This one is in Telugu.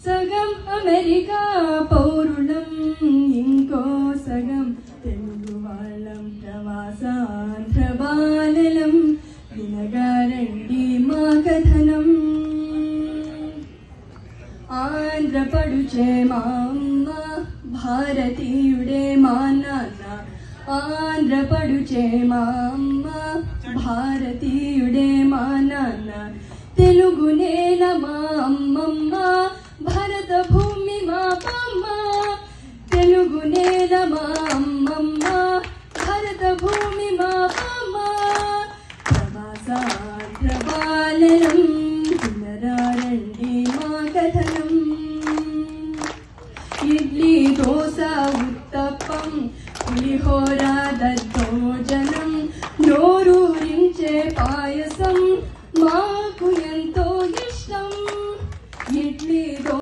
సగం అమెరికా పౌరులం, ఇంకో సగం తెలుగు వాళ్ళం, ప్రవాసాంధ్ర బాలలం, వినగారండి మా కథనం. ఆంధ్రపడుచే మా అమ్మ, భారతీయుడే మా నాన్న. ఆంధ్రపడుచే మా అమ్మ, భారతీయుడే మా నాన్న. తెలుగు నేల మా అమ్మమ్మ, భరత భూమి మా బామ్మ. తెలుగు నేల మా అమ్మమ్మ, భరత భూమి మా బామ్మ. ప్రవాసాంధ్ర బాలలం, వినరారండి మా కథనం. ఇడ్లీ దోశ ఉత్తప్పం పులిహోర